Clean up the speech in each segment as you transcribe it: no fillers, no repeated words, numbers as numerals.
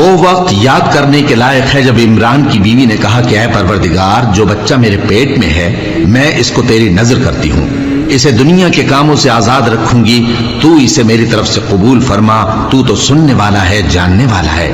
وہ وقت یاد کرنے کے لائق ہے جب عمران کی بیوی نے کہا کہ اے پروردگار، جو بچہ میرے پیٹ میں ہے میں اس کو تیری نظر کرتی ہوں، اسے دنیا کے کاموں سے آزاد رکھوں گی، تو اسے میری طرف سے قبول فرما، تو تو سننے والا ہے، جاننے والا ہے۔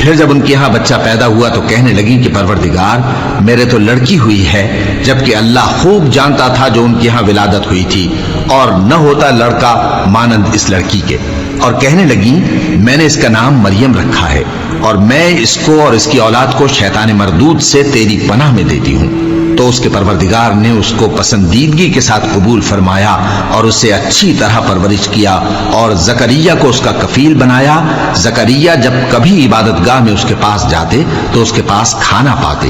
پھر جب ان کے ہاں بچہ پیدا ہوا تو کہنے لگی کہ پروردگار، میرے تو لڑکی ہوئی ہے، جبکہ اللہ خوب جانتا تھا جو ان کے ہاں ولادت ہوئی تھی، اور نہ ہوتا لڑکا مانند اس لڑکی کے۔ اور کہنے لگی میں نے اس کا نام مریم رکھا ہے، اور میں اس کو اور اس کی اولاد کو شیطان مردود سے تیری پناہ میں دیتی ہوں۔ تو اس کے پروردگار نے اس کو پسندیدگی کے ساتھ قبول فرمایا اور اسے اچھی طرح پرورش کیا، اور زکریا کو اس کا کفیل بنایا۔ زکریا جب کبھی عبادت گاہ میں اس کے پاس جاتے تو اس کے پاس کھانا پاتے۔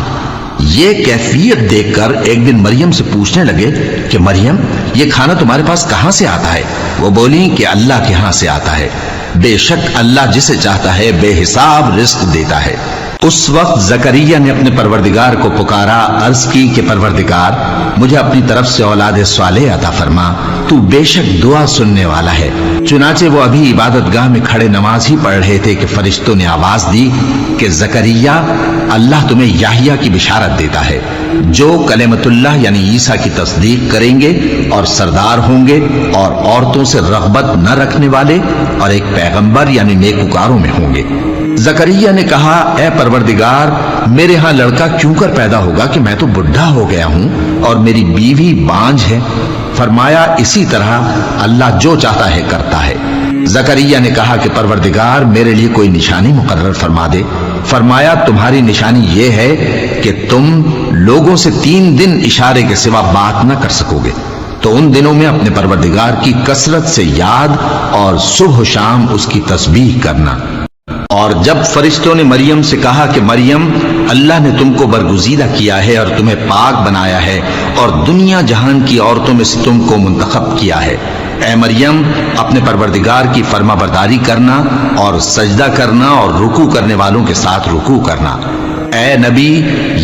یہ کیفیت دیکھ کر ایک دن مریم سے پوچھنے لگے کہ مریم، یہ کھانا تمہارے پاس کہاں سے آتا ہے؟ وہ بولی کہ اللہ کے ہاں سے آتا ہے، بے شک اللہ جسے چاہتا ہے بے حساب رزق دیتا ہے۔ اس وقت زکریا نے اپنے پروردگار کو پکارا، عرض کی کہ پروردگار، مجھے اپنی طرف سے اولاد صالح عطا فرما، تو بے شک دعا سننے والا ہے۔ چنانچہ وہ ابھی عبادت گاہ میں کھڑے نماز ہی پڑھ رہے تھے کہ فرشتوں نے آواز دی کہ زکریا، اللہ تمہیں یحییٰ کی بشارت دیتا ہے، جو کلمۃ اللہ یعنی عیسیٰ کی تصدیق کریں گے اور سردار ہوں گے، اور عورتوں سے رغبت نہ رکھنے والے، اور ایک پیغمبر یعنی نیکوکاروں میں ہوں گے۔ زکریا نے کہا، اے پروردگار، میرے ہاں لڑکا کیوں کر پیدا ہوگا کہ میں تو بڈھا ہو گیا ہوں اور میری بیوی بانجھ ہے؟ فرمایا، اسی طرح اللہ جو چاہتا ہے کرتا ہے۔ زکریا نے کہا کہ پروردگار، میرے لیے کوئی نشانی مقرر فرما دے۔ فرمایا، تمہاری نشانی یہ ہے کہ تم لوگوں سے 3 دن اشارے کے سوا بات نہ کر سکو گے، تو ان دنوں میں اپنے پروردگار کی کثرت سے یاد اور صبح و شام اس کی تسبیح کرنا۔ اور جب فرشتوں نے مریم سے کہا کہ مریم، اللہ نے تم کو برگزیدہ کیا ہے اور تمہیں پاک بنایا ہے اور دنیا جہان کی عورتوں میں سے تم کو منتخب کیا ہے، اے مریم، اپنے پروردگار کی فرما برداری کرنا اور سجدہ کرنا اور رکوع کرنے والوں کے ساتھ رکوع کرنا۔ اے نبی،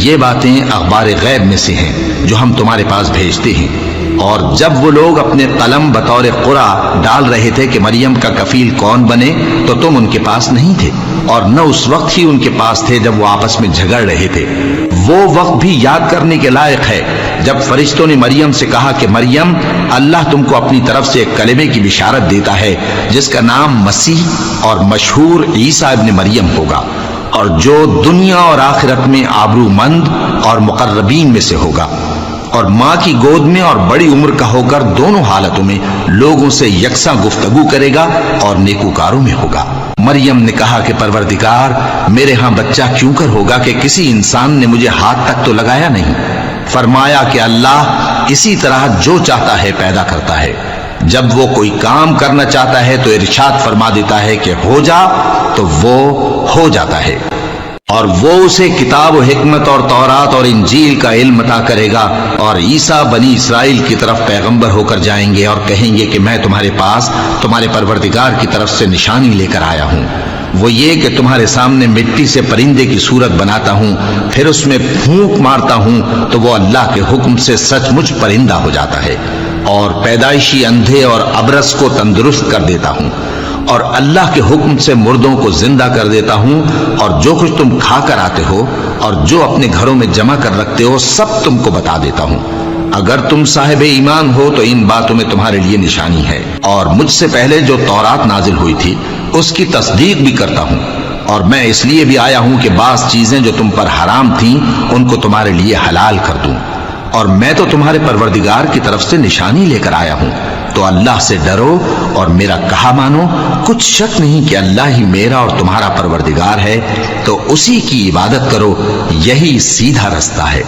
یہ باتیں اخبار غیب میں سے ہیں جو ہم تمہارے پاس بھیجتے ہیں۔ اور جب وہ لوگ اپنے قلم بطور قرعہ ڈال رہے تھے کہ مریم کا کفیل کون بنے، تو تم ان کے پاس نہیں تھے، اور نہ اس وقت ہی ان کے پاس تھے جب وہ آپس میں جھگڑ رہے تھے۔ وہ وقت بھی یاد کرنے کے لائق ہے جب فرشتوں نے مریم سے کہا کہ مریم، اللہ تم کو اپنی طرف سے ایک کلمے کی بشارت دیتا ہے جس کا نام مسیح اور مشہور عیسیٰ ابن مریم ہوگا، اور جو دنیا اور آخرت میں آبرو مند اور مقربین میں سے ہوگا، اور ماں کی گود میں اور بڑی عمر کا ہو کر دونوں حالتوں میں لوگوں سے یکساں گفتگو کرے گا اور نیکوکاروں میں ہوگا۔ مریم نے کہا کہ پروردگار، میرے ہاں بچہ کیوں کر ہوگا کہ کسی انسان نے مجھے ہاتھ تک تو لگایا نہیں؟ فرمایا کہ اللہ اسی طرح جو چاہتا ہے پیدا کرتا ہے، جب وہ کوئی کام کرنا چاہتا ہے تو ارشاد فرما دیتا ہے کہ ہو جا، تو وہ ہو جاتا ہے۔ اور وہ اسے کتاب و حکمت اور تورات اور انجیل کا علم عطا کرے گا، اور عیسیٰ بنی اسرائیل کی طرف پیغمبر ہو کر جائیں گے اور کہیں گے کہ میں تمہارے پاس تمہارے پروردگار کی طرف سے نشانی لے کر آیا ہوں، وہ یہ کہ تمہارے سامنے مٹی سے پرندے کی صورت بناتا ہوں، پھر اس میں پھونک مارتا ہوں تو وہ اللہ کے حکم سے سچ مچ پرندہ ہو جاتا ہے، اور پیدائشی اندھے اور ابرص کو تندرست کر دیتا ہوں، اور اللہ کے حکم سے مردوں کو زندہ کر دیتا ہوں، اور جو کچھ تم کھا کر آتے ہو اور جو اپنے گھروں میں جمع کر رکھتے ہو سب تم کو بتا دیتا ہوں۔ اگر تم صاحب ایمان ہو تو ان باتوں میں تمہارے لیے نشانی ہے، اور مجھ سے پہلے جو تورات نازل ہوئی تھی اس کی تصدیق بھی کرتا ہوں، اور میں اس لیے بھی آیا ہوں کہ بعض چیزیں جو تم پر حرام تھیں ان کو تمہارے لیے حلال کر دوں، اور میں تو تمہارے پروردگار کی طرف سے نشانی لے کر آیا ہوں۔ تو اللہ سے ڈرو اور میرا کہا مانو، کچھ شک نہیں کہ اللہ ہی میرا اور تمہارا پروردگار ہے، تو اسی کی عبادت کرو، یہی سیدھا رستہ ہے۔